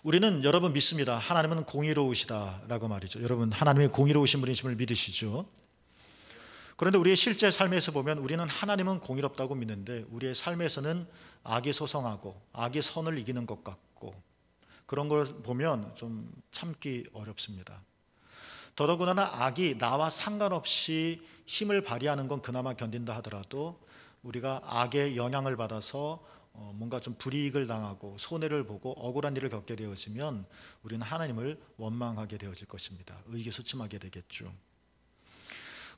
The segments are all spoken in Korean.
우리는 여러분 믿습니다. 하나님은 공의로우시다라고 말이죠. 여러분 하나님이 공의로우신 분이심을 믿으시죠? 그런데 우리의 실제 삶에서 보면 우리는 하나님은 공의롭다고 믿는데 우리의 삶에서는 악이 소성하고 악이 선을 이기는 것 같고 그런 걸 보면 좀 참기 어렵습니다. 더더군다나 악이 나와 상관없이 힘을 발휘하는 건 그나마 견딘다 하더라도 우리가 악의 영향을 받아서 뭔가 좀 불이익을 당하고 손해를 보고 억울한 일을 겪게 되어지면 우리는 하나님을 원망하게 되어질 것입니다. 의기소침하게 되겠죠.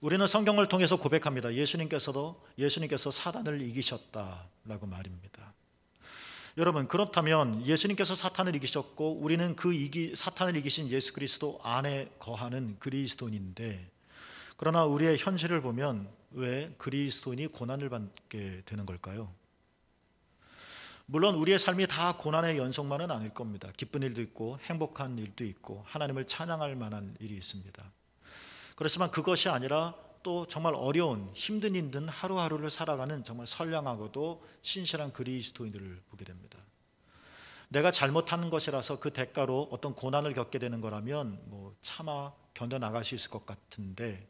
우리는 성경을 통해서 고백합니다. 예수님께서 사단을 이기셨다라고 말입니다. 여러분, 그렇다면 예수님께서 사탄을 이기셨고 우리는 사탄을 이기신 예수 그리스도 안에 거하는 그리스도인인데, 그러나 우리의 현실을 보면 왜 그리스도인이 고난을 받게 되는 걸까요? 물론 우리의 삶이 다 고난의 연속만은 아닐 겁니다. 기쁜 일도 있고 행복한 일도 있고 하나님을 찬양할 만한 일이 있습니다. 그렇지만 그것이 아니라 또 정말 어려운 힘든 하루하루를 살아가는 정말 선량하고도 신실한 그리스도인들을 보게 됩니다. 내가 잘못하는 것이라서 그 대가로 어떤 고난을 겪게 되는 거라면 차마 견뎌나갈 수 있을 것 같은데,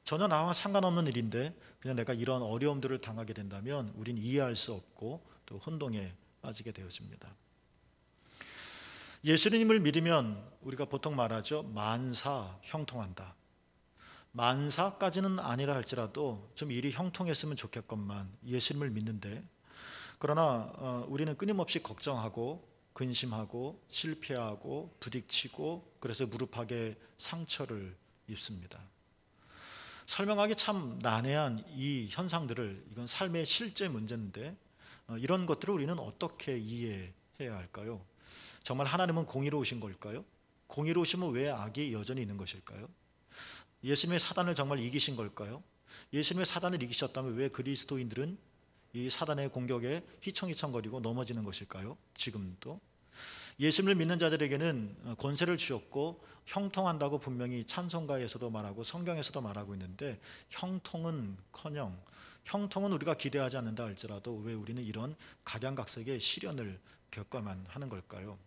전혀 나와 상관없는 일인데 그냥 내가 이런 어려움들을 당하게 된다면 우린 이해할 수 없고 또 혼동에 빠지게 되어집니다. 예수님을 믿으면 우리가 보통 말하죠. 만사 형통한다. 만사까지는 아니라 할지라도 좀 일이 형통했으면 좋겠건만 예수님을 믿는데, 그러나 우리는 끊임없이 걱정하고 근심하고 실패하고 부딪히고 그래서 무릎팍에 상처를 입습니다. 설명하기 참 난해한 이 현상들을, 이건 삶의 실제 문제인데 이런 것들을 우리는 어떻게 이해해야 할까요? 정말 하나님은 공의로우신 걸까요? 공의로우시면 왜 악이 여전히 있는 것일까요? 예수님의 사단을 정말 이기신 걸까요? 예수님의 사단을 이기셨다면 왜 그리스도인들은 이 사단의 공격에 휘청휘청거리고 넘어지는 것일까요? 지금도 예수님을 믿는 자들에게는 권세를 주셨고 형통한다고 분명히 찬송가에서도 말하고 성경에서도 말하고 있는데, 형통은커녕 형통은 우리가 기대하지 않는다 할지라도 왜 우리는 이런 각양각색의 시련을 겪어야만 하는 걸까요?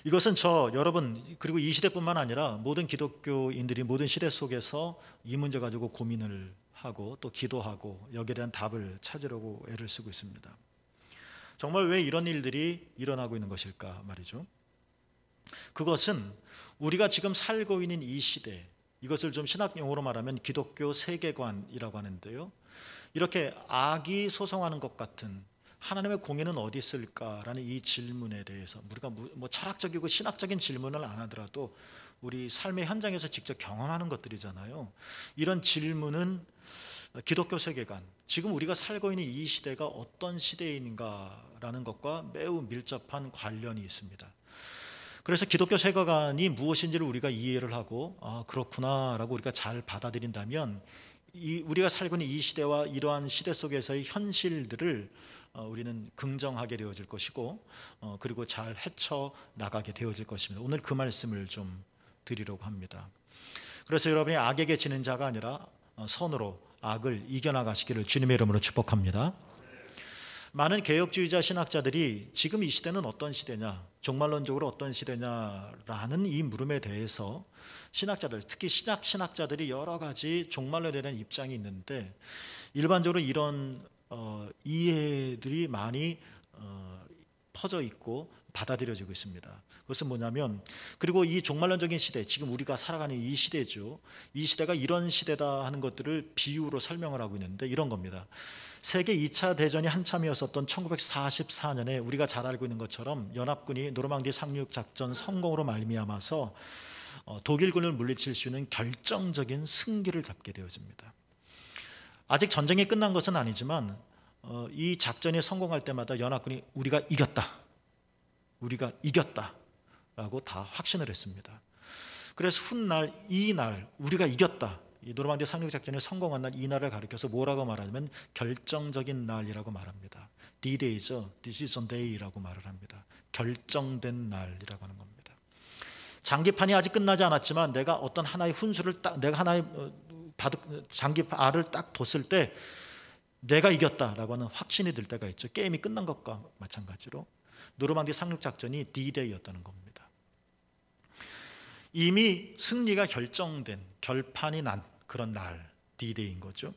이것은 여러분 그리고 이 시대뿐만 아니라 모든 기독교인들이 모든 시대 속에서 이 문제 가지고 고민을 하고 또 기도하고 여기에 대한 답을 찾으려고 애를 쓰고 있습니다. 정말 왜 이런 일들이 일어나고 있는 것일까 말이죠. 그것은 우리가 지금 살고 있는 이 시대, 이것을 좀 신학 용어로 말하면 기독교 세계관이라고 하는데요, 이렇게 악이 소성하는 것 같은 하나님의 공의는 어디 있을까라는 이 질문에 대해서 우리가 철학적이고 신학적인 질문을 안 하더라도 우리 삶의 현장에서 직접 경험하는 것들이잖아요. 이런 질문은 기독교 세계관, 지금 우리가 살고 있는 이 시대가 어떤 시대인가라는 것과 매우 밀접한 관련이 있습니다. 그래서 기독교 세계관이 무엇인지를 우리가 이해를 하고 그렇구나라고 우리가 잘 받아들인다면 우리가 살고 있는 이 시대와 이러한 시대 속에서의 현실들을 우리는 긍정하게 되어질 것이고 그리고 잘 헤쳐나가게 되어질 것입니다. 오늘 그 말씀을 좀 드리려고 합니다. 그래서 여러분이 악에게 지는 자가 아니라 선으로 악을 이겨나가시기를 주님의 이름으로 축복합니다. 많은 개혁주의자 신학자들이 지금 이 시대는 어떤 시대냐, 종말론적으로 어떤 시대냐라는 이 물음에 대해서 신학자들, 특히 신학자들이 여러 가지 종말론에 대한 입장이 있는데, 일반적으로 이런 이해들이 많이 퍼져 있고 받아들여지고 있습니다. 그것은 뭐냐면, 그리고 이 종말론적인 시대, 지금 우리가 살아가는 이 시대죠, 이 시대가 이런 시대다 하는 것들을 비유로 설명을 하고 있는데 이런 겁니다. 세계 2차 대전이 한참이었었던 1944년에 우리가 잘 알고 있는 것처럼 연합군이 노르망디 상륙 작전 성공으로 말미암아서 독일군을 물리칠 수 있는 결정적인 승기를 잡게 되어집니다. 아직 전쟁이 끝난 것은 아니지만 이 작전이 성공할 때마다 연합군이 우리가 이겼다라고 다 확신을 했습니다. 그래서 훗날 이날 우리가 이겼다, 이 노르망디 상륙 작전이 성공한 날, 이 날을 가리켜서 뭐라고 말하냐면 결정적인 날이라고 말합니다. D-Day죠. Decision Day라고 말을 합니다. 결정된 날이라고 하는 겁니다. 장기판이 아직 끝나지 않았지만 내가 어떤 하나의 훈수를 내가 하나의 장기알을 딱 뒀을 때 내가 이겼다라고 하는 확신이 들 때가 있죠. 게임이 끝난 것과 마찬가지로 노르망디 상륙작전이 D-Day였다는 겁니다. 이미 승리가 결정된, 결판이 난 그런 날, D-Day인 거죠.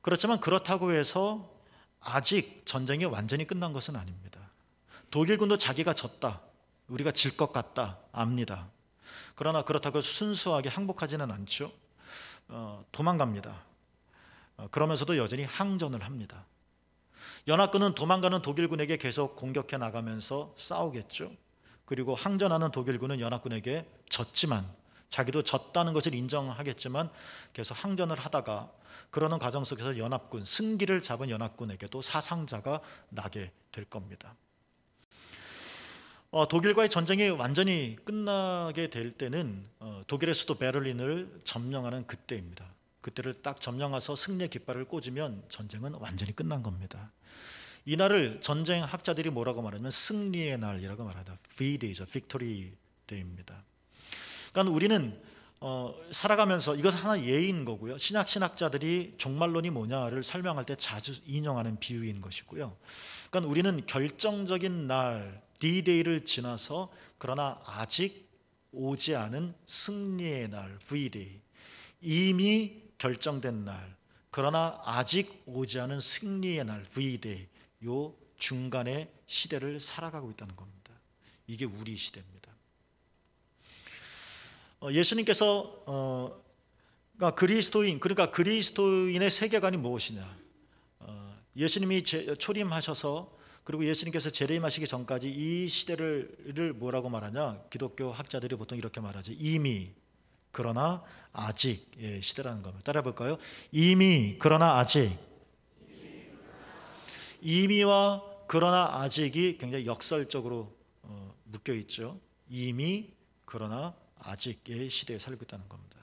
그렇지만 그렇다고 해서 아직 전쟁이 완전히 끝난 것은 아닙니다. 독일군도 자기가 졌다, 우리가 질 것 같다 압니다. 그러나 그렇다고 해서 순수하게 항복하지는 않죠. 도망갑니다. 그러면서도 여전히 항전을 합니다. 연합군은 도망가는 독일군에게 계속 공격해 나가면서 싸우겠죠. 그리고 항전하는 독일군은 연합군에게 졌지만, 자기도 졌다는 것을 인정하겠지만 계속 항전을 하다가 그러는 과정 속에서 연합군, 승기를 잡은 연합군에게도 사상자가 나게 될 겁니다. 독일과의 전쟁이 완전히 끝나게 될 때는 독일의 수도 베를린을 점령하는 그때입니다. 그때를 딱 점령해서 승리의 깃발을 꽂으면 전쟁은 완전히 끝난 겁니다. 이날을 전쟁 학자들이 뭐라고 말하냐면 승리의 날이라고 말합니다. V-Day죠. Victory Day입니다. 그러니까 우리는 살아가면서, 이것은 하나 예인 거고요. 신학자들이 종말론이 뭐냐를 설명할 때 자주 인용하는 비유인 것이고요. 그러니까 우리는 결정적인 날 D-Day를 지나서, 그러나 아직 오지 않은 승리의 날 V-Day, 이미 결정된 날 그러나 아직 오지 않은 승리의 날 V-Day, 요 중간의 시대를 살아가고 있다는 겁니다. 이게 우리 시대입니다. 예수님께서 그러니까 그리스도인의 세계관이 무엇이냐, 예수님이 초림하셔서, 그리고 예수님께서 재림하시기 전까지 이 시대를 뭐라고 말하냐, 기독교 학자들이 보통 이렇게 말하죠. 이미 그러나 아직의 시대라는 겁니다. 따라해 볼까요? 이미 그러나 아직. 이미와 그러나 아직이 굉장히 역설적으로 묶여 있죠. 이미 그러나 아직의 시대에 살고 있다는 겁니다.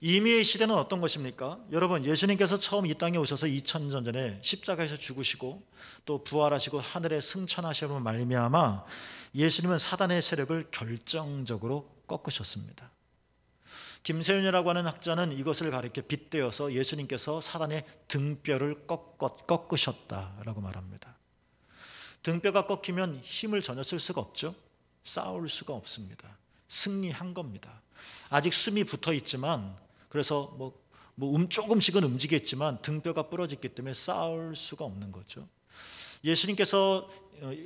이미의 시대는 어떤 것입니까? 여러분, 예수님께서 처음 이 땅에 오셔서 2000년 전에 십자가에서 죽으시고 또 부활하시고 하늘에 승천하심으로 말미암아 예수님은 사단의 세력을 결정적으로 꺾으셨습니다. 김세윤이라고 하는 학자는 이것을 가리켜 빗대어서 예수님께서 사단의 등뼈를 꺾으셨다라고 말합니다. 등뼈가 꺾이면 힘을 전혀 쓸 수가 없죠. 싸울 수가 없습니다. 승리한 겁니다. 아직 숨이 붙어 있지만, 그래서 조금씩은 움직였지만 등뼈가 부러졌기 때문에 싸울 수가 없는 거죠. 예수님께서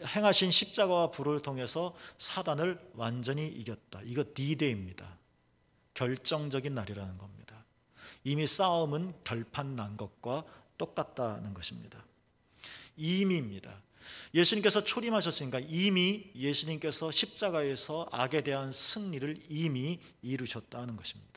행하신 십자가와 부를 통해서 사단을 완전히 이겼다. 이거 D-Day입니다. 결정적인 날이라는 겁니다. 이미 싸움은 결판 난 것과 똑같다는 것입니다. 이미입니다. 예수님께서 초림하셨으니까 이미 예수님께서 십자가에서 악에 대한 승리를 이미 이루셨다는 것입니다.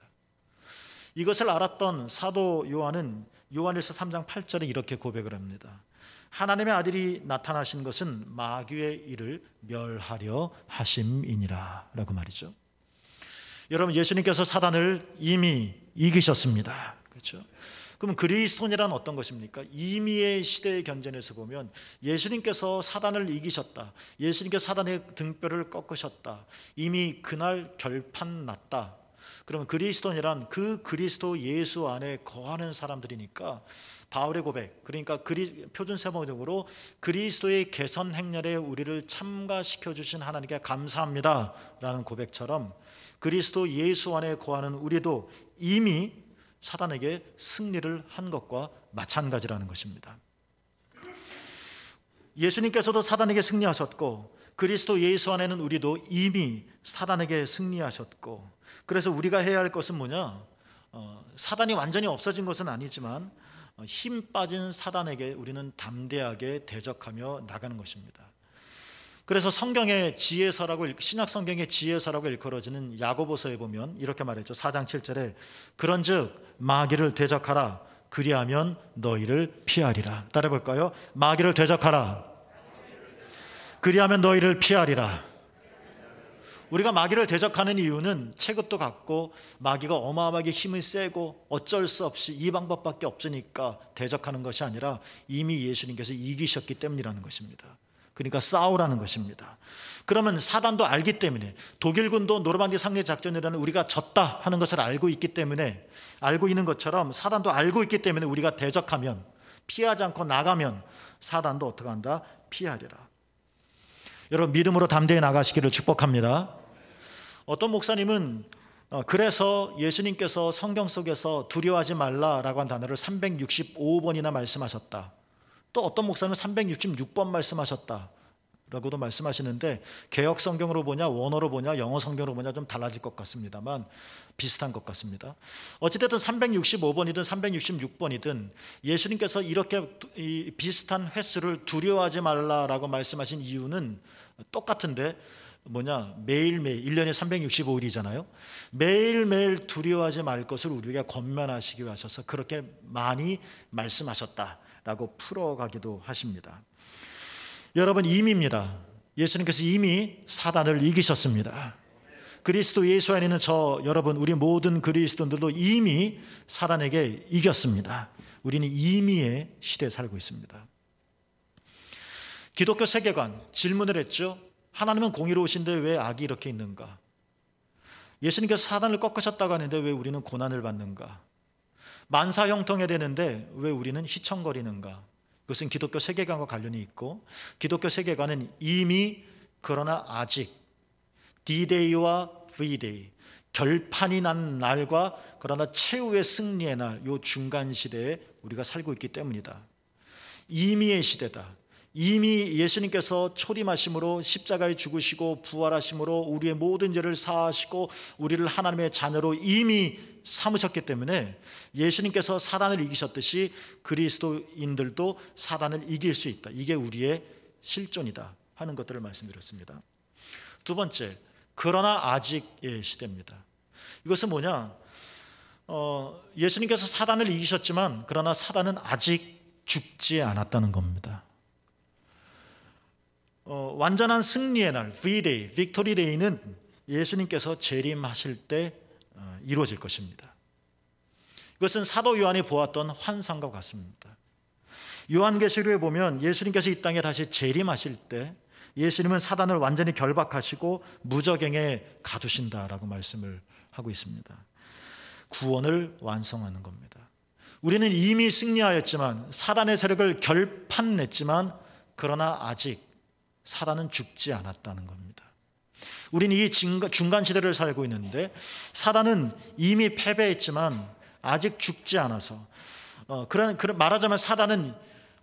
이것을 알았던 사도 요한은 요한일서 3장 8절에 이렇게 고백을 합니다. 하나님의 아들이 나타나신 것은 마귀의 일을 멸하려 하심이니라 라고 말이죠. 여러분, 예수님께서 사단을 이미 이기셨습니다. 그렇죠? 그럼 그리스도인이란 어떤 것입니까? 이미의 시대의 견전에서 보면 예수님께서 사단을 이기셨다, 예수님께서 사단의 등뼈를 꺾으셨다, 이미 그날 결판 났다. 그러면 그리스도인이란 그 그리스도 예수 안에 거하는 사람들이니까 바울의 고백, 그러니까 표준 세번역으로 그리스도의 개선 행렬에 우리를 참가시켜 주신 하나님께 감사합니다 라는 고백처럼 그리스도 예수 안에 거하는 우리도 이미 사단에게 승리를 한 것과 마찬가지라는 것입니다. 예수님께서도 사단에게 승리하셨고 그리스도 예수 안에는 우리도 이미 사단에게 승리하셨고, 그래서 우리가 해야 할 것은 뭐냐, 사단이 완전히 없어진 것은 아니지만 힘 빠진 사단에게 우리는 담대하게 대적하며 나가는 것입니다. 그래서 성경의 지혜서라고, 신약 성경의 지혜서라고 일컬어지는 야고보서에 보면 이렇게 말했죠. 4장 7절에 그런즉 마귀를 대적하라, 그리하면 너희를 피하리라. 따라해 볼까요? 마귀를 대적하라, 그리하면 너희를 피하리라. 우리가 마귀를 대적하는 이유는 체급도 같고 마귀가 어마어마하게 힘이 세고 어쩔 수 없이 이 방법밖에 없으니까 대적하는 것이 아니라 이미 예수님께서 이기셨기 때문이라는 것입니다. 그러니까 싸우라는 것입니다. 그러면 사단도 알기 때문에, 독일군도 노르망디 상륙 작전이라는 우리가 졌다 하는 것을 알고 있기 때문에, 알고 있는 것처럼 사단도 알고 있기 때문에 우리가 대적하면, 피하지 않고 나가면 사단도 어떻게 한다? 피하리라. 여러분 믿음으로 담대히 나가시기를 축복합니다. 어떤 목사님은 그래서 예수님께서 성경 속에서 두려워하지 말라라고 한 단어를 365번이나 말씀하셨다. 또 어떤 목사님은 366번 말씀하셨다 라고도 말씀하시는데, 개역 성경으로 보냐 원어로 보냐 영어 성경으로 보냐 좀 달라질 것 같습니다만 비슷한 것 같습니다. 어찌됐든 365번이든 366번이든 예수님께서 이렇게 비슷한 횟수를 두려워하지 말라라고 말씀하신 이유는 똑같은데 매일매일 1년에 365일이잖아요. 매일매일 두려워하지 말 것을 우리에게 권면하시기 위하셔서 그렇게 많이 말씀하셨다라고 풀어가기도 하십니다. 여러분, 임입니다. 예수님께서 이미 사단을 이기셨습니다. 그리스도 예수 안에 있는 여러분, 우리 모든 그리스도인들도 이미 사단에게 이겼습니다. 우리는 임의의 시대에 살고 있습니다. 기독교 세계관 질문을 했죠. 하나님은 공의로우신데 왜 악이 이렇게 있는가? 예수님께서 사단을 꺾으셨다고 하는데 왜 우리는 고난을 받는가? 만사 형통해야 되는데 왜 우리는 휘청거리는가? 그것은 기독교 세계관과 관련이 있고, 기독교 세계관은 이미 그러나 아직 D-Day와 V-Day, 결판이 난 날과 그러나 최후의 승리의 날, 이 중간 시대에 우리가 살고 있기 때문이다. 이미의 시대다. 이미 예수님께서 초림하심으로 십자가에 죽으시고 부활하심으로 우리의 모든 죄를 사하시고 우리를 하나님의 자녀로 이미 삼으셨기 때문에 예수님께서 사단을 이기셨듯이 그리스도인들도 사단을 이길 수 있다. 이게 우리의 실존이다 하는 것들을 말씀드렸습니다. 두 번째, 그러나 아직의 시대입니다. 이것은 예수님께서 사단을 이기셨지만 그러나 사단은 아직 죽지 않았다는 겁니다. 완전한 승리의 날, V-Day, Victory Day는 예수님께서 재림하실 때 이루어질 것입니다. 이것은 사도 요한이 보았던 환상과 같습니다. 요한계시록에 보면 예수님께서 이 땅에 다시 재림하실 때 예수님은 사단을 완전히 결박하시고 무저갱에 가두신다라고 말씀을 하고 있습니다. 구원을 완성하는 겁니다. 우리는 이미 승리하였지만, 사단의 세력을 결판냈지만 그러나 아직 사단은 죽지 않았다는 겁니다. 우리는 이 중간 시대를 살고 있는데 사단은 이미 패배했지만 아직 죽지 않아서, 말하자면 사단은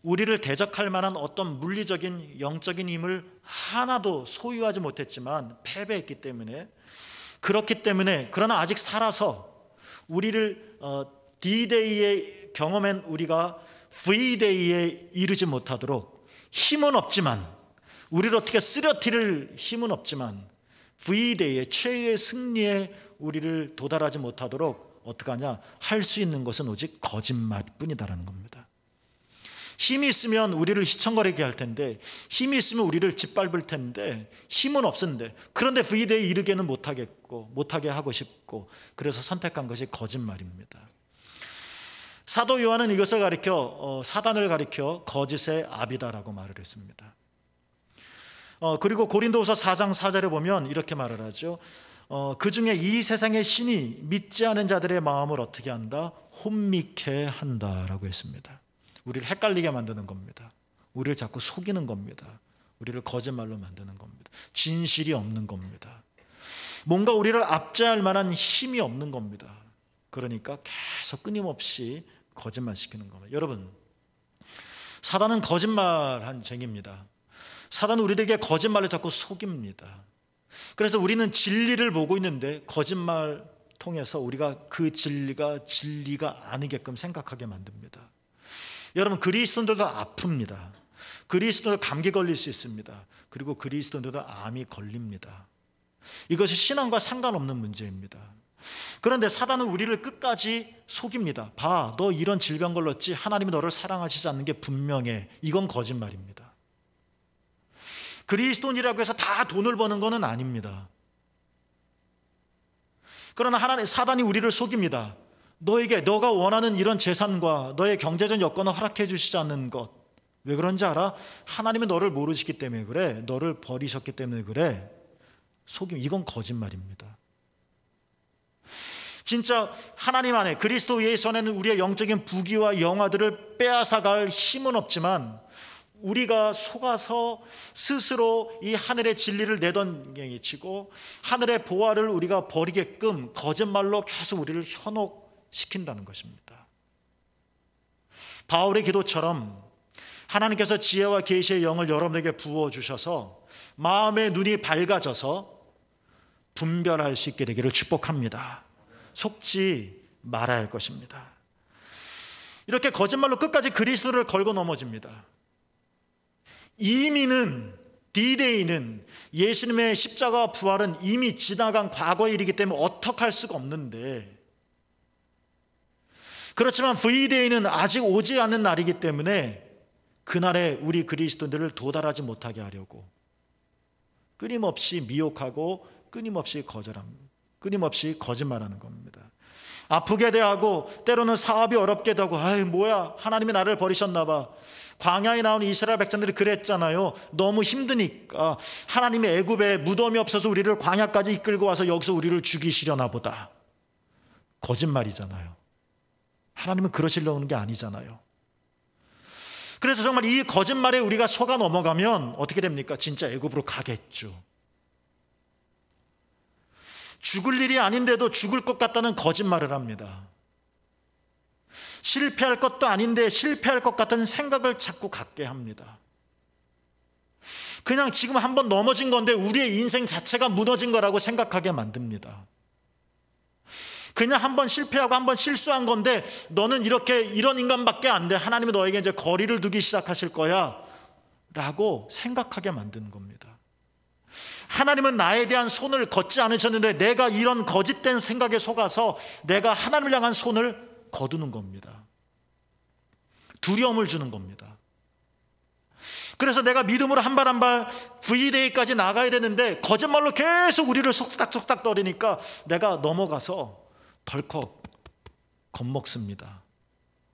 우리를 대적할 만한 어떤 물리적인 영적인 힘을 하나도 소유하지 못했지만 패배했기 때문에, 그렇기 때문에 그러나 아직 살아서 우리를 D-Day에 경험한 우리가 V-Day에 이르지 못하도록 힘은 없지만, 우리를 어떻게 쓰러뜨릴 힘은 없지만 V-Day의 최후의 승리에 우리를 도달하지 못하도록 어떻게 하냐? 할 수 있는 것은 오직 거짓말뿐이다라는 겁니다. 힘이 있으면 우리를 휘청거리게 할 텐데, 힘이 있으면 우리를 짓밟을 텐데, 힘은 없었는데, 그런데 V-Day에 이르게는 못하게 하고 싶고, 그래서 선택한 것이 거짓말입니다. 사도 요한은 이것을 가리켜 사단을 가리켜 거짓의 아비다라고 말을 했습니다. 그리고 고린도후서 4장 4절에 보면 이렇게 말을 하죠. 그 중에 이 세상의 신이 믿지 않은 자들의 마음을 어떻게 한다? 혼미케 한다라고 했습니다. 우리를 헷갈리게 만드는 겁니다. 우리를 자꾸 속이는 겁니다. 우리를 거짓말로 만드는 겁니다. 진실이 없는 겁니다. 뭔가 우리를 압제할 만한 힘이 없는 겁니다. 그러니까 계속 끊임없이 거짓말시키는 겁니다. 여러분, 사단은 거짓말한 쟁입니다. 사단은 우리에게 거짓말을 자꾸 속입니다. 그래서 우리는 진리를 보고 있는데 거짓말 통해서 우리가 그 진리가 아니게끔 생각하게 만듭니다. 여러분, 그리스도인들도 아픕니다. 그리스도인도 감기 걸릴 수 있습니다. 그리고 그리스도인들도 암이 걸립니다. 이것이 신앙과 상관없는 문제입니다. 그런데 사단은 우리를 끝까지 속입니다. 봐, 너 이런 질병 걸렸지? 하나님이 너를 사랑하시지 않는 게 분명해. 이건 거짓말입니다. 그리스도인이라고 해서 다 돈을 버는 것은 아닙니다. 그러나 사단이 우리를 속입니다. 너가 원하는 이런 재산과 너의 경제적 여건을 허락해 주시지 않는 것, 왜 그런지 알아? 하나님은 너를 모르시기 때문에 그래. 너를 버리셨기 때문에 그래. 이건 거짓말입니다. 진짜 하나님 안에, 그리스도 예수 안에는 우리의 영적인 부귀와 영화들을 빼앗아갈 힘은 없지만 우리가 속아서 스스로 이 하늘의 진리를 내던갱이치고 하늘의 보화를 우리가 버리게끔 거짓말로 계속 우리를 현혹시킨다는 것입니다. 바울의 기도처럼 하나님께서 지혜와 계시의 영을 여러분에게 부어주셔서 마음의 눈이 밝아져서 분별할 수 있게 되기를 축복합니다. 속지 말아야 할 것입니다. 이렇게 거짓말로 끝까지 그리스도를 걸고 넘어집니다. 이미는 D-Day는 예수님의 십자가 부활은 이미 지나간 과거의 일이기 때문에 어떻게 할 수가 없는데, 그렇지만 V-Day는 아직 오지 않는 날이기 때문에 그날에 우리 그리스도인들을 도달하지 못하게 하려고 끊임없이 미혹하고 끊임없이 거절합니다. 끊임없이 거짓말하는 겁니다. 아프게 대하고 때로는 사업이 어렵게 되고, 아이 뭐야 하나님이 나를 버리셨나 봐. 광야에 나온 이스라엘 백성들이 그랬잖아요. 너무 힘드니까 하나님이 애굽에 무덤이 없어서 우리를 광야까지 이끌고 와서 여기서 우리를 죽이시려나 보다. 거짓말이잖아요. 하나님은 그러시려는 게 아니잖아요. 그래서 정말 이 거짓말에 우리가 속아 넘어가면 어떻게 됩니까? 진짜 애굽으로 가겠죠. 죽을 일이 아닌데도 죽을 것 같다는 거짓말을 합니다. 실패할 것도 아닌데 실패할 것 같은 생각을 자꾸 갖게 합니다. 그냥 지금 한번 넘어진 건데 우리의 인생 자체가 무너진 거라고 생각하게 만듭니다. 그냥 한번 실패하고 한번 실수한 건데 너는 이런 인간밖에 안 돼. 하나님이 너에게 이제 거리를 두기 시작하실 거야 라고 생각하게 만드는 겁니다. 하나님은 나에 대한 손을 걷지 않으셨는데 내가 이런 거짓된 생각에 속아서 내가 하나님을 향한 손을 거두는 겁니다. 두려움을 주는 겁니다. 그래서 내가 믿음으로 한 발 한 발 V-Day까지 나가야 되는데 거짓말로 계속 우리를 속닥속닥 거리니까 내가 넘어가서 덜컥 겁먹습니다.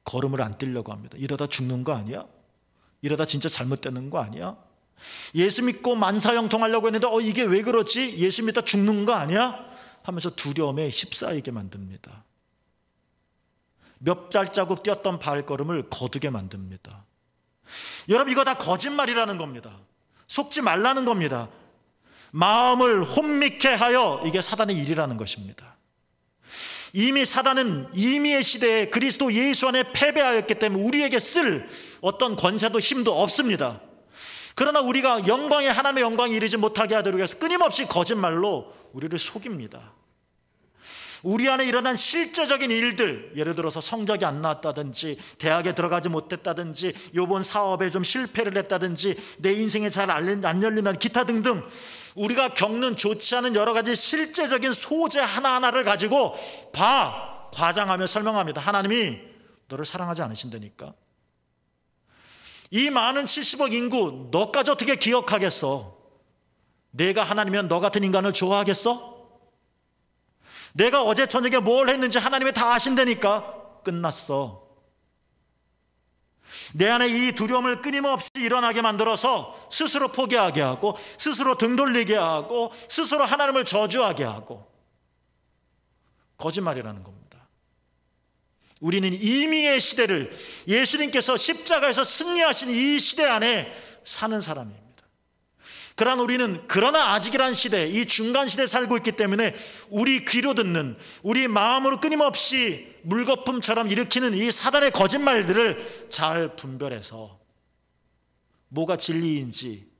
걸음을 안 뛰려고 합니다. 이러다 죽는 거 아니야? 이러다 진짜 잘못되는 거 아니야? 예수 믿고 만사형통하려고 했는데 이게 왜 그렇지? 예수 믿다 죽는 거 아니야? 하면서 두려움에 휩싸이게 만듭니다. 몇 발자국 뛰었던 발걸음을 거두게 만듭니다. 여러분, 이거 다 거짓말이라는 겁니다. 속지 말라는 겁니다. 마음을 혼미케 하여, 이게 사단의 일이라는 것입니다. 이미 사단은 이미의 시대에 그리스도 예수 안에 패배하였기 때문에 우리에게 쓸 어떤 권세도 힘도 없습니다. 그러나 우리가 영광의 하나님의 영광에 이르지 못하게 하도록 해서 끊임없이 거짓말로 우리를 속입니다. 우리 안에 일어난 실제적인 일들, 예를 들어서 성적이 안 나왔다든지 대학에 들어가지 못했다든지 이번 사업에 좀 실패를 했다든지 내 인생에 잘 안 열리는 기타 등등 우리가 겪는 좋지 않은 여러 가지 실제적인 소재 하나하나를 가지고 과장하며 설명합니다. 하나님이 너를 사랑하지 않으신다니까. 이 많은 70억 인구 너까지 어떻게 기억하겠어? 내가 하나님이면 너 같은 인간을 좋아하겠어? 내가 어제 저녁에 뭘 했는지 하나님이 다 아신다니까. 끝났어. 내 안에 이 두려움을 끊임없이 일어나게 만들어서 스스로 포기하게 하고 스스로 등 돌리게 하고 스스로 하나님을 저주하게 하고 거짓말이라는 겁니다. 우리는 이미의 시대를 예수님께서 십자가에서 승리하신 이 시대 안에 사는 사람입니다. 그러나 아직이란 시대, 이 중간 시대에 살고 있기 때문에 우리 귀로 듣는, 우리 마음으로 끊임없이 물거품처럼 일으키는 이 사단의 거짓말들을 잘 분별해서 뭐가 진리인지,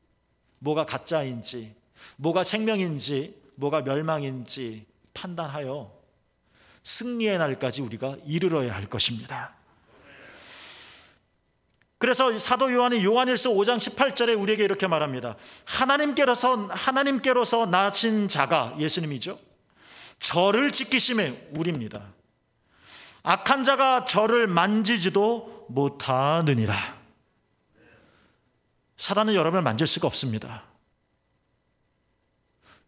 뭐가 가짜인지, 뭐가 생명인지, 뭐가 멸망인지 판단하여 승리의 날까지 우리가 이르러야 할 것입니다. 그래서 사도 요한이 요한일서 5장 18절에 우리에게 이렇게 말합니다. 하나님께로서 나신 자가, 예수님이죠, 저를 지키심에 우리입니다. 악한 자가 저를 만지지도 못하느니라. 사단은 여러분을 만질 수가 없습니다.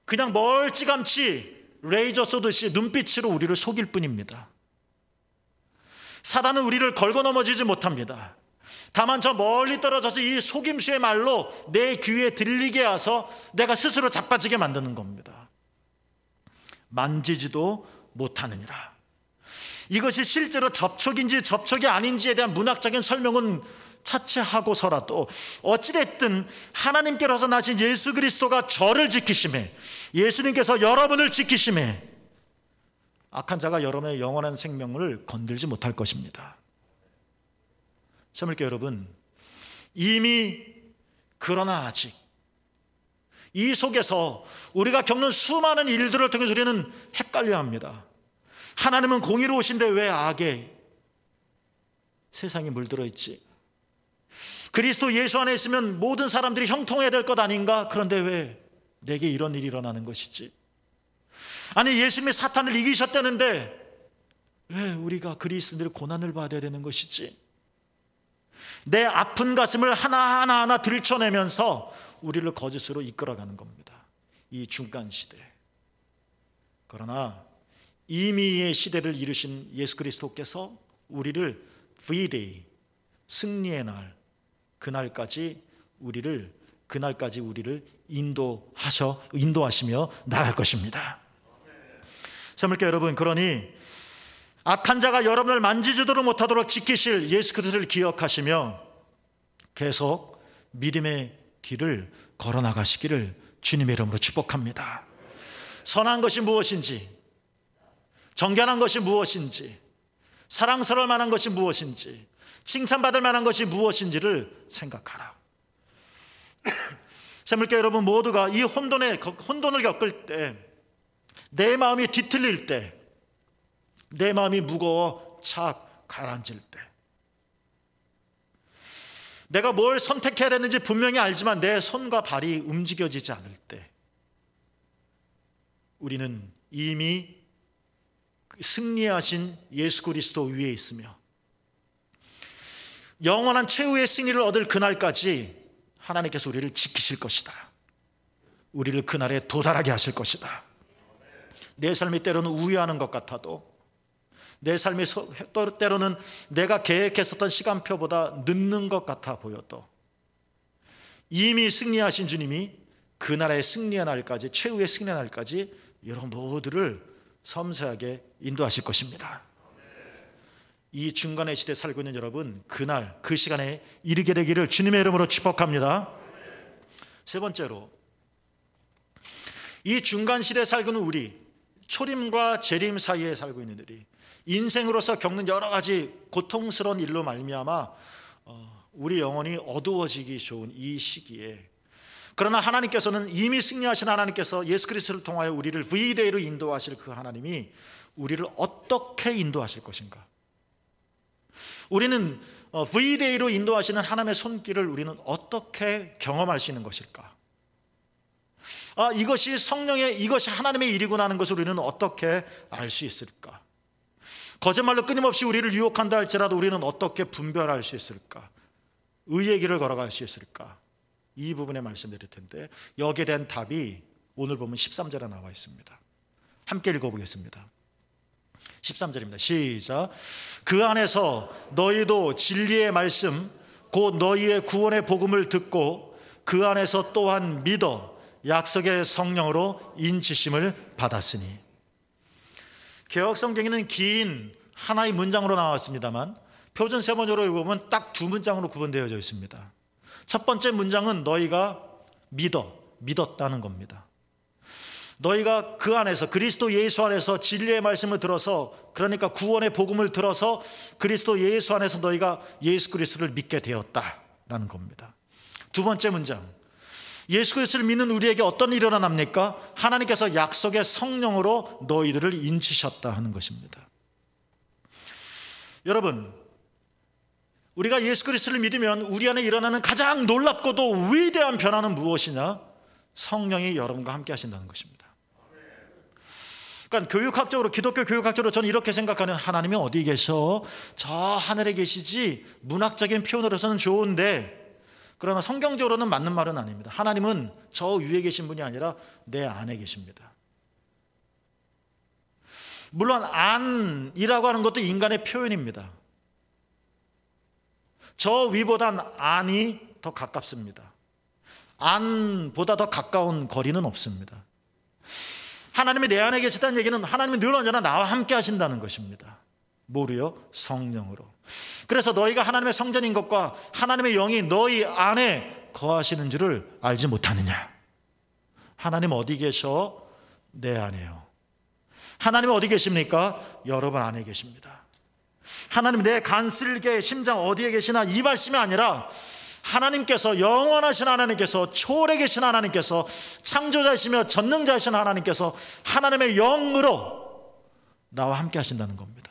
그냥 멀찌감치 레이저 쏘듯이 눈빛으로 우리를 속일 뿐입니다. 사단은 우리를 걸고 넘어지지 못합니다. 다만 저 멀리 떨어져서 이 속임수의 말로 내 귀에 들리게 해서 내가 스스로 자빠지게 만드는 겁니다. 만지지도 못하느니라. 이것이 실제로 접촉인지 접촉이 아닌지에 대한 문학적인 설명은 차치하고서라도 어찌됐든 하나님께로서 나신 예수 그리스도가 저를 지키심에, 예수님께서 여러분을 지키심에 악한 자가 여러분의 영원한 생명을 건들지 못할 것입니다. 참을게 여러분, 이미 그러나 아직 이 속에서 우리가 겪는 수많은 일들을 통해서 우리는 헷갈려 합니다. 하나님은 공의로우신데 왜 악에 세상이 물들어 있지? 그리스도 예수 안에 있으면 모든 사람들이 형통해야 될 것 아닌가? 그런데 왜 내게 이런 일이 일어나는 것이지? 아니, 예수님이 사탄을 이기셨다는데 왜 우리가 그리스도인들이 고난을 받아야 되는 것이지? 내 아픈 가슴을 하나하나 들춰내면서 우리를 거짓으로 이끌어가는 겁니다. 이 중간시대. 그러나 이미의 시대를 이루신 예수 그리스도께서 우리를 V-Day, 승리의 날, 그날까지 우리를 인도하시며 나갈 것입니다. 참을게 여러분, 그러니 악한 자가 여러분을 만지지도 못하도록 지키실 예수 그리스도를 기억하시며 계속 믿음의 길을 걸어나가시기를 주님의 이름으로 축복합니다. 선한 것이 무엇인지, 정결한 것이 무엇인지, 사랑스러울 만한 것이 무엇인지, 칭찬받을 만한 것이 무엇인지를 생각하라. 참을게 여러분, 모두가 이 혼돈을 겪을 때, 내 마음이 뒤틀릴 때, 내 마음이 무거워 착 가라앉을 때, 내가 뭘 선택해야 되는지 분명히 알지만 내 손과 발이 움직여지지 않을 때, 우리는 이미 승리하신 예수 그리스도 위에 있으며 영원한 최후의 승리를 얻을 그날까지 하나님께서 우리를 지키실 것이다. 우리를 그날에 도달하게 하실 것이다. 내 삶이 때로는 우회하는 것 같아도, 내 삶이 때로는 내가 계획했었던 시간표보다 늦는 것 같아 보여도 이미 승리하신 주님이 그날의 승리의 날까지, 최후의 승리의 날까지 여러분 모두를 섬세하게 인도하실 것입니다. 이 중간의 시대에 살고 있는 여러분, 그날 그 시간에 이르게 되기를 주님의 이름으로 축복합니다. 세 번째로, 이 중간 시대에 살고 있는 우리, 초림과 재림 사이에 살고 있는 우리, 인생으로서 겪는 여러 가지 고통스러운 일로 말미암아 우리 영혼이 어두워지기 좋은 이 시기에, 그러나 하나님께서는 이미 승리하신 하나님께서 예수 그리스도를 통하여 우리를 V-Day로 인도하실 그 하나님이 우리를 어떻게 인도하실 것인가? 우리는 V-Day로 인도하시는 하나님의 손길을 우리는 어떻게 경험할 수 있는 것일까? 이것이 이것이 하나님의 일이구나 하는 것을 우리는 어떻게 알 수 있을까? 거짓말로 끊임없이 우리를 유혹한다 할지라도 우리는 어떻게 분별할 수 있을까? 의의 길을 걸어갈 수 있을까? 이 부분에 말씀드릴 텐데, 여기에 대한 답이 오늘 보면 13절에 나와 있습니다. 함께 읽어보겠습니다. 13절입니다. 시작. 그 안에서 너희도 진리의 말씀 곧 너희의 구원의 복음을 듣고 그 안에서 또한 믿어 약속의 성령으로 인치심을 받았으니. 개역 성경에는 긴 하나의 문장으로 나왔습니다만 표준 세번역으로 읽어보면 딱 두 문장으로 구분되어져 있습니다. 첫 번째 문장은 너희가 믿었다는 겁니다. 너희가 그 안에서, 그리스도 예수 안에서 진리의 말씀을 들어서, 그러니까 구원의 복음을 들어서 그리스도 예수 안에서 너희가 예수 그리스도를 믿게 되었다라는 겁니다. 두 번째 문장, 예수 그리스도를 믿는 우리에게 어떤 일이 일어납니까? 하나님께서 약속의 성령으로 너희들을 인치셨다 하는 것입니다. 여러분, 우리가 예수 그리스도를 믿으면 우리 안에 일어나는 가장 놀랍고도 위대한 변화는 무엇이냐? 성령이 여러분과 함께 하신다는 것입니다. 그러니까 교육학적으로, 기독교 교육학적으로 저는 이렇게 생각하는, 하나님이 어디 계셔? 저 하늘에 계시지. 문학적인 표현으로서는 좋은데, 그러나 성경적으로는 맞는 말은 아닙니다. 하나님은 저 위에 계신 분이 아니라 내 안에 계십니다. 물론 안이라고 하는 것도 인간의 표현입니다. 저 위보단 안이 더 가깝습니다. 안보다 더 가까운 거리는 없습니다. 하나님이 내 안에 계시다는 얘기는 하나님이 늘 언제나 나와 함께 하신다는 것입니다. 뭐로요? 성령으로. 그래서 너희가 하나님의 성전인 것과 하나님의 영이 너희 안에 거하시는 줄을 알지 못하느냐. 하나님 어디 계셔? 내 안에요. 하나님 어디 계십니까? 여러분 안에 계십니다. 하나님 내 간슬개 심장 어디에 계시나, 이 말씀이 아니라 하나님께서, 영원하신 하나님께서, 초월해 계신 하나님께서, 창조자이시며 전능자이신 하나님께서 하나님의 영으로 나와 함께 하신다는 겁니다.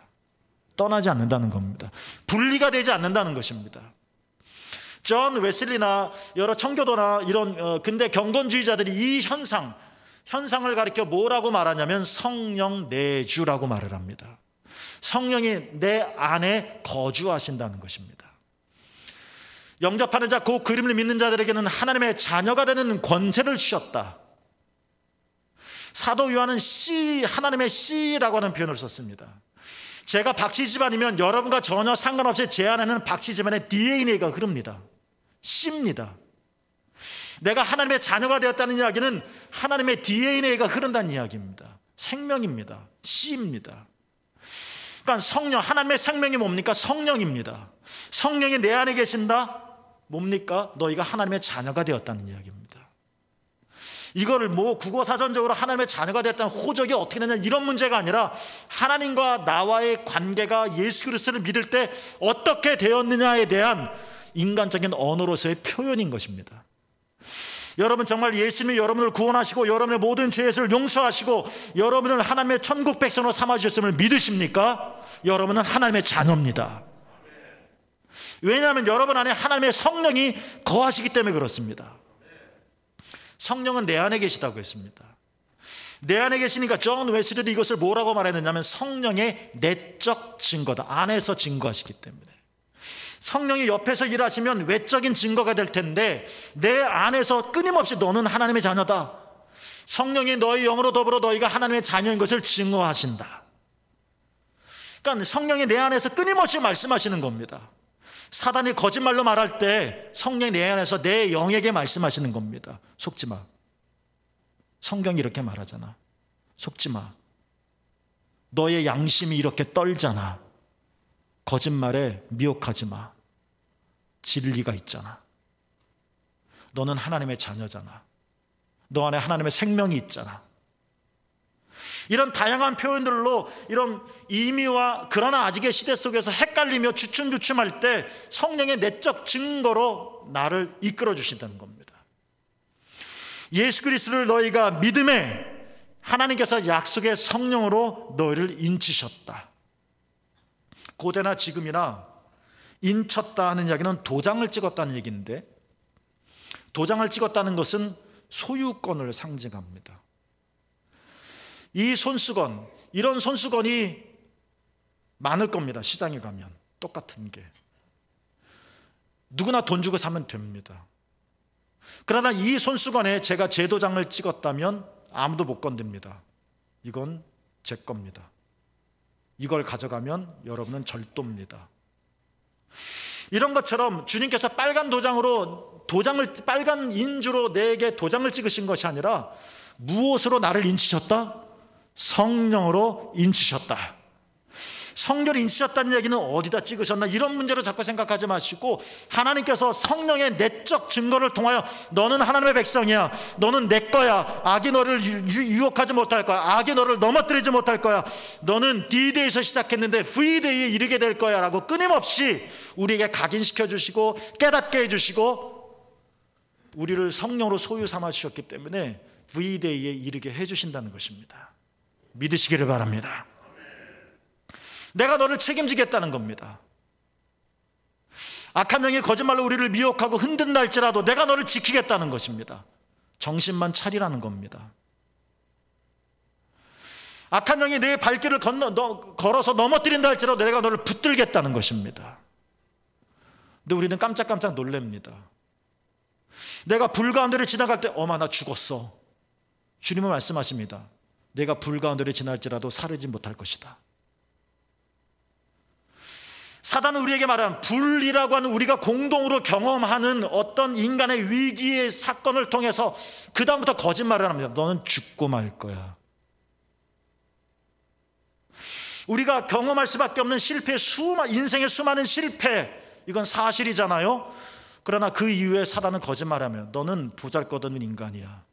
떠나지 않는다는 겁니다. 분리가 되지 않는다는 것입니다. 존 웨슬리나 여러 청교도나 이런 근대 경건주의자들이 이 현상을 가리켜 뭐라고 말하냐면 성령 내주라고 말을 합니다. 성령이 내 안에 거주하신다는 것입니다. 영접하는 자, 그 그림을 믿는 자들에게는 하나님의 자녀가 되는 권세를 주셨다. 사도 요한은 하나님의 씨라고 하는 표현을 썼습니다. 제가 박씨 집안이면 여러분과 전혀 상관없이 제 안에는 박씨 집안의 DNA가 흐릅니다. 씨입니다. 내가 하나님의 자녀가 되었다는 이야기는 하나님의 DNA가 흐른다는 이야기입니다. 생명입니다. 씨입니다. 그러니까 성령, 하나님의 생명이 뭡니까? 성령입니다. 성령이 내 안에 계신다? 뭡니까? 너희가 하나님의 자녀가 되었다는 이야기입니다. 이거를 국어사전적으로 하나님의 자녀가 되었다는 호적이 어떻게 되냐, 이런 문제가 아니라 하나님과 나와의 관계가 예수 그리스도를 믿을 때 어떻게 되었느냐에 대한 인간적인 언어로서의 표현인 것입니다. 여러분 정말 예수님이 여러분을 구원하시고 여러분의 모든 죄를 용서하시고 여러분을 하나님의 천국 백성으로 삼아주셨음을 믿으십니까? 여러분은 하나님의 자녀입니다. 왜냐하면 여러분 안에 하나님의 성령이 거하시기 때문에 그렇습니다. 성령은 내 안에 계시다고 했습니다. 내 안에 계시니까 존 웨슬리도 이것을 뭐라고 말했느냐면 성령의 내적 증거다. 안에서 증거하시기 때문에. 성령이 옆에서 일하시면 외적인 증거가 될 텐데 내 안에서 끊임없이 너는 하나님의 자녀다. 성령이 너희 영으로 더불어 너희가 하나님의 자녀인 것을 증거하신다. 그러니까 성령이 내 안에서 끊임없이 말씀하시는 겁니다. 사단이 거짓말로 말할 때 성령이 내 안에서 내 영에게 말씀하시는 겁니다. 속지 마. 성경이 이렇게 말하잖아. 속지 마. 너의 양심이 이렇게 떨잖아. 거짓말에 미혹하지 마. 진리가 있잖아. 너는 하나님의 자녀잖아. 너 안에 하나님의 생명이 있잖아. 이런 다양한 표현들로 이런 의미와, 그러나 아직의 시대 속에서 헷갈리며 주춤주춤할 때 성령의 내적 증거로 나를 이끌어 주신다는 겁니다. 예수 그리스도를 너희가 믿음에 하나님께서 약속의 성령으로 너희를 인치셨다. 고대나 지금이나 인쳤다 하는 이야기는 도장을 찍었다는 얘기인데, 도장을 찍었다는 것은 소유권을 상징합니다. 이 손수건, 이런 손수건이 많을 겁니다. 시장에 가면 똑같은 게 누구나 돈 주고 사면 됩니다. 그러나 이 손수건에 제가 제 도장을 찍었다면 아무도 못 건듭니다. 이건 제 겁니다. 이걸 가져가면 여러분은 절도입니다. 이런 것처럼 주님께서 빨간 도장으로, 빨간 인주로 내게 도장을 찍으신 것이 아니라 무엇으로 나를 인치셨다? 성령으로 인치셨다. 성령을 인치셨다는 얘기는 어디다 찍으셨나, 이런 문제로 자꾸 생각하지 마시고 하나님께서 성령의 내적 증거를 통하여 너는 하나님의 백성이야, 너는 내 거야, 악이 너를 유혹하지 못할 거야, 악이 너를 넘어뜨리지 못할 거야, 너는 D-Day에서 시작했는데 V-Day에 이르게 될 거야 라고 끊임없이 우리에게 각인시켜 주시고 깨닫게 해주시고 우리를 성령으로 소유 삼아 주셨기 때문에 V-Day에 이르게 해주신다는 것입니다. 믿으시기를 바랍니다. 내가 너를 책임지겠다는 겁니다. 악한 영이 거짓말로 우리를 미혹하고 흔든다 할지라도 내가 너를 지키겠다는 것입니다. 정신만 차리라는 겁니다. 악한 영이 내 발길을 걸어서 넘어뜨린다 할지라도 내가 너를 붙들겠다는 것입니다. 근데 우리는 깜짝깜짝 놀랍니다. 내가 불 가운데를 지나갈 때 어마 나 죽었어. 주님은 말씀하십니다. 내가 불 가운데를 지날지라도 사르지 못할 것이다. 사단은 우리에게 말하는 불이라고 하는 우리가 공동으로 경험하는 어떤 인간의 위기의 사건을 통해서 그 다음부터 거짓말을 합니다. 너는 죽고 말 거야. 우리가 경험할 수밖에 없는 실패, 인생의 수많은 실패, 이건 사실이잖아요. 그러나 그 이후에 사단은 거짓말하며 너는 보잘것없는 인간이야.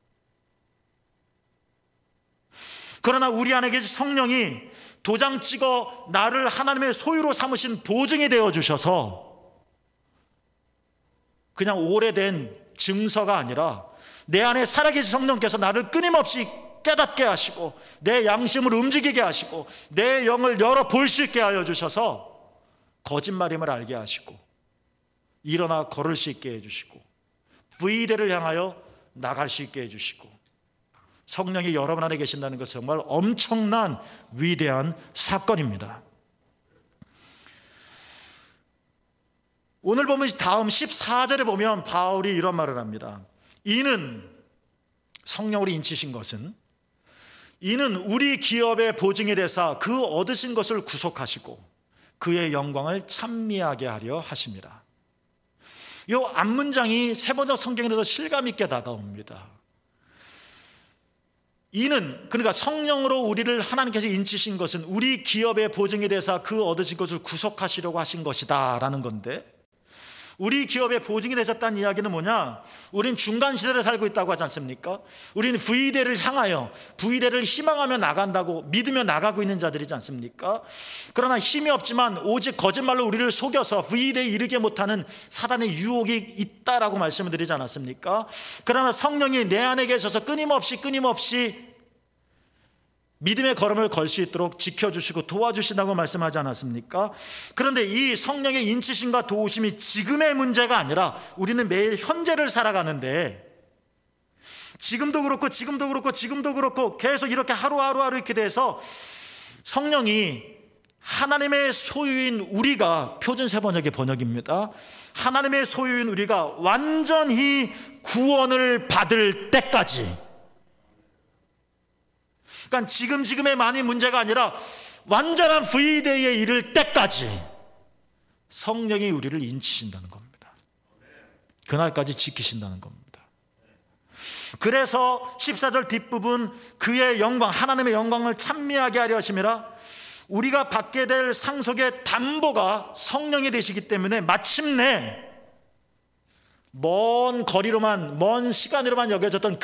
그러나 우리 안에 계신 성령이 도장 찍어 나를 하나님의 소유로 삼으신 보증이 되어 주셔서 그냥 오래된 증서가 아니라 내 안에 살아계신 성령께서 나를 끊임없이 깨닫게 하시고 내 양심을 움직이게 하시고 내 영을 열어볼 수 있게 하여 주셔서 거짓말임을 알게 하시고 일어나 걸을 수 있게 해주시고 V대를 향하여 나갈 수 있게 해주시고 성령이 여러분 안에 계신다는 것은 정말 엄청난 위대한 사건입니다. 오늘 보면 다음 14절에 보면 바울이 이런 말을 합니다. 이는 성령으로 인치신 것은 이는 우리 기업의 보증이 되사 그 얻으신 것을 구속하시고 그의 영광을 찬미하게 하려 하심이라. 이 앞문장이 세번역 성경에도 실감 있게 다가옵니다. 이는 그러니까 성령으로 우리를 하나님께서 인치신 것은 우리 기업의 보증이 되사 그 얻으신 것을 구속하시려고 하신 것이다 라는 건데, 우리 기업의 보증이 되셨다는 이야기는 뭐냐? 우린 중간 시대를 살고 있다고 하지 않습니까? 우리는 V대를 향하여 V대를 희망하며 나간다고 믿으며 나가고 있는 자들이지 않습니까? 그러나 힘이 없지만 오직 거짓말로 우리를 속여서 V대에 이르게 못하는 사단의 유혹이 있다라고 말씀을 드리지 않았습니까? 그러나 성령이 내 안에 계셔서 끊임없이 믿음의 걸음을 걸 수 있도록 지켜주시고 도와주신다고 말씀하지 않았습니까? 그런데 이 성령의 인치심과 도우심이 지금의 문제가 아니라 우리는 매일 현재를 살아가는데 지금도 그렇고 계속 이렇게 하루하루 이렇게 돼서 성령이 하나님의 소유인 우리가, 표준 세번역의 번역입니다, 하나님의 소유인 우리가 완전히 구원을 받을 때까지, 그러니까 지금의 많이 문제가 아니라 완전한 V대에 이를 때까지 성령이 우리를 인치신다는 겁니다. 그날까지 지키신다는 겁니다. 그래서 14절 뒷부분 그의 영광, 하나님의 영광을 찬미하게 하려 하심이라, 우리가 받게 될 상속의 담보가 성령이 되시기 때문에 마침내 먼 시간으로만 여겨졌던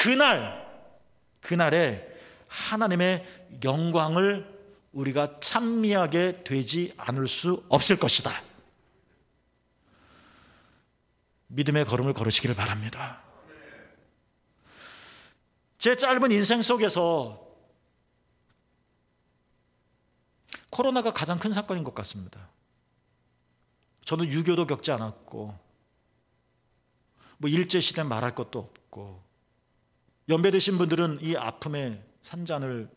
그날에 하나님의 영광을 우리가 찬미하게 되지 않을 수 없을 것이다. 믿음의 걸음을 걸으시기를 바랍니다. 제 짧은 인생 속에서 코로나가 가장 큰 사건인 것 같습니다. 저는 유교도 겪지 않았고 일제시대 말할 것도 없고, 연배되신 분들은 이 아픔의 산잔을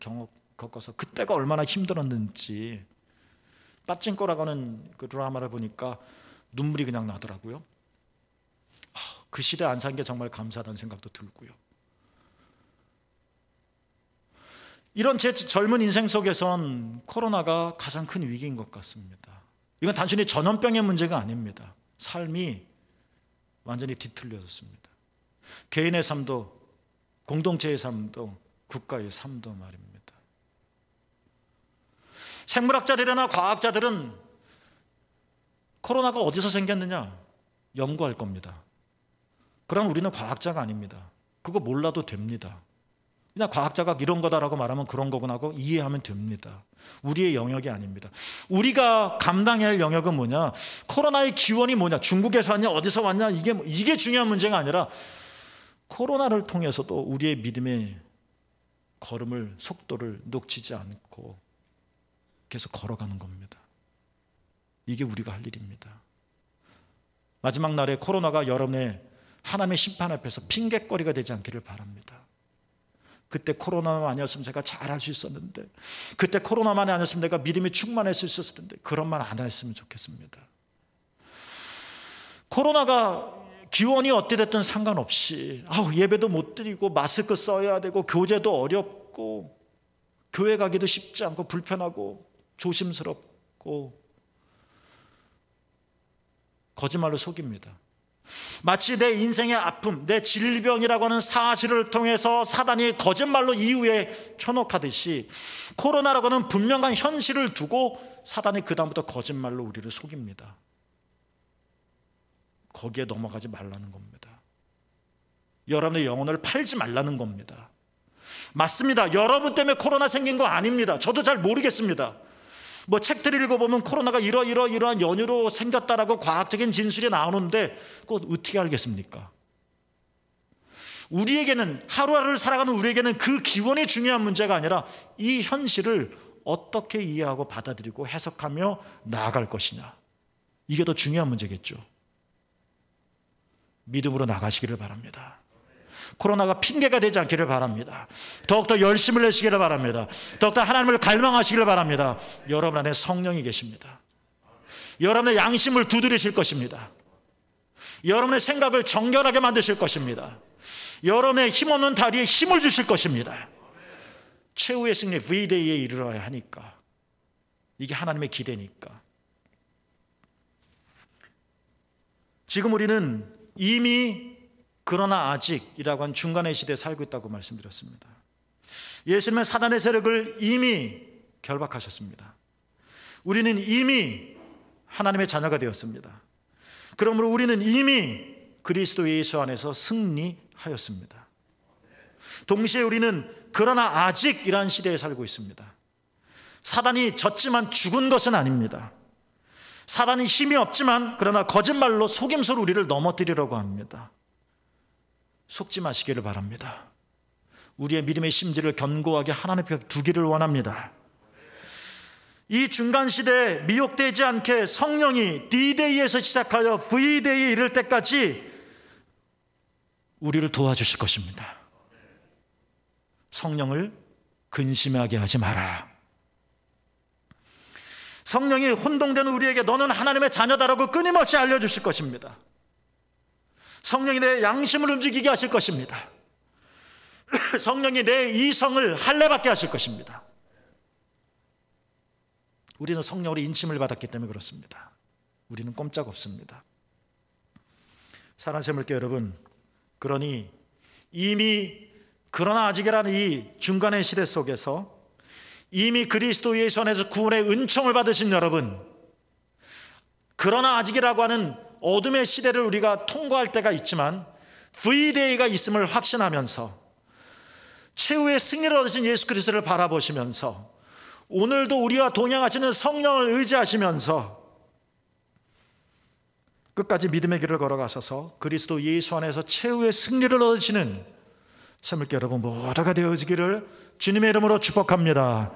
겪어서 그때가 얼마나 힘들었는지, 빠찡꼬라고 하는 그 드라마를 보니까 눈물이 그냥 나더라고요. 그 시대 안 산 게 정말 감사하다는 생각도 들고요. 이런 제 젊은 인생 속에선 코로나가 가장 큰 위기인 것 같습니다. 이건 단순히 전염병의 문제가 아닙니다. 삶이 완전히 뒤틀려졌습니다. 개인의 삶도, 공동체의 삶도, 국가의 삶도 말입니다. 생물학자들이나 과학자들은 코로나가 어디서 생겼느냐 연구할 겁니다. 그럼 우리는 과학자가 아닙니다. 그거 몰라도 됩니다. 그냥 과학자가 이런 거다라고 말하면 그런 거구나 하고 이해하면 됩니다. 우리의 영역이 아닙니다. 우리가 감당해야 할 영역은 뭐냐? 코로나의 기원이 뭐냐? 중국에서 왔냐? 어디서 왔냐? 이게 중요한 문제가 아니라 코로나를 통해서도 우리의 믿음의 걸음을, 속도를 놓치지 않고 계속 걸어가는 겁니다. 이게 우리가 할 일입니다. 마지막 날에 코로나가 여러분의 하나님의 심판 앞에서 핑계거리가 되지 않기를 바랍니다. 그때 코로나만 아니었으면 제가 잘할 수 있었는데, 그때 코로나만 아니었으면 내가 믿음이 충만했을 수 있었을 텐데, 그런 말 안 했으면 좋겠습니다. 코로나가 기원이 어찌 됐든 상관없이 예배도 못 드리고 마스크 써야 되고 교제도 어렵고 교회 가기도 쉽지 않고 불편하고 조심스럽고 거짓말로 속입니다. 마치 내 인생의 아픔, 내 질병이라고 하는 사실을 통해서 사단이 거짓말로 이후에 현혹하듯이 코로나라고 하는 분명한 현실을 두고 사단이 그 다음부터 거짓말로 우리를 속입니다. 거기에 넘어가지 말라는 겁니다. 여러분의 영혼을 팔지 말라는 겁니다. 맞습니다. 여러분 때문에 코로나 생긴 거 아닙니다. 저도 잘 모르겠습니다. 뭐 책들을 읽어보면 코로나가 이러한 연유로 생겼다라고 과학적인 진술이 나오는데 그거 어떻게 알겠습니까? 우리에게는, 하루하루를 살아가는 우리에게는 그 기원이 중요한 문제가 아니라 이 현실을 어떻게 이해하고 받아들이고 해석하며 나아갈 것이냐, 이게 더 중요한 문제겠죠. 믿음으로 나가시기를 바랍니다. 코로나가 핑계가 되지 않기를 바랍니다. 더욱더 열심을 내시기를 바랍니다. 더욱더 하나님을 갈망하시기를 바랍니다. 여러분 안에 성령이 계십니다. 여러분의 양심을 두드리실 것입니다. 여러분의 생각을 정결하게 만드실 것입니다. 여러분의 힘없는 다리에 힘을 주실 것입니다. 최후의 승리 V-Day에 이르러야 하니까, 이게 하나님의 기대니까. 지금 우리는 이미 그러나 아직이라고 한 중간의 시대에 살고 있다고 말씀드렸습니다. 예수님은 사단의 세력을 이미 결박하셨습니다. 우리는 이미 하나님의 자녀가 되었습니다. 그러므로 우리는 이미 그리스도 예수 안에서 승리하였습니다. 동시에 우리는 그러나 아직이라는 시대에 살고 있습니다. 사단이 졌지만 죽은 것은 아닙니다. 사단이 힘이 없지만 그러나 거짓말로 속임수로 우리를 넘어뜨리려고 합니다. 속지 마시기를 바랍니다. 우리의 믿음의 심지를 견고하게 하나님 앞에 두기를 원합니다. 이 중간 시대에 미혹되지 않게 성령이 D-Day에서 시작하여 V-Day에 이를 때까지 우리를 도와주실 것입니다. 성령을 근심하게 하지 마라. 성령이 혼동되는 우리에게 너는 하나님의 자녀다라고 끊임없이 알려주실 것입니다. 성령이 내 양심을 움직이게 하실 것입니다. 성령이 내 이성을 할례받게 하실 것입니다. 우리는 성령으로 인침을 받았기 때문에 그렇습니다. 우리는 꼼짝 없습니다. 사랑하는 제물교 여러분, 그러니 이미 그러나 아직이라는 이 중간의 시대 속에서 이미 그리스도 예수 안에서 구원의 은총을 받으신 여러분, 그러나 아직이라고 하는 어둠의 시대를 우리가 통과할 때가 있지만 V-Day가 있음을 확신하면서 최후의 승리를 얻으신 예수 그리스도를 바라보시면서 오늘도 우리와 동행하시는 성령을 의지하시면서 끝까지 믿음의 길을 걸어가셔서 그리스도 예수 안에서 최후의 승리를 얻으시는 새물교 여러분 모두가 되어지기를 주님의 이름으로 축복합니다.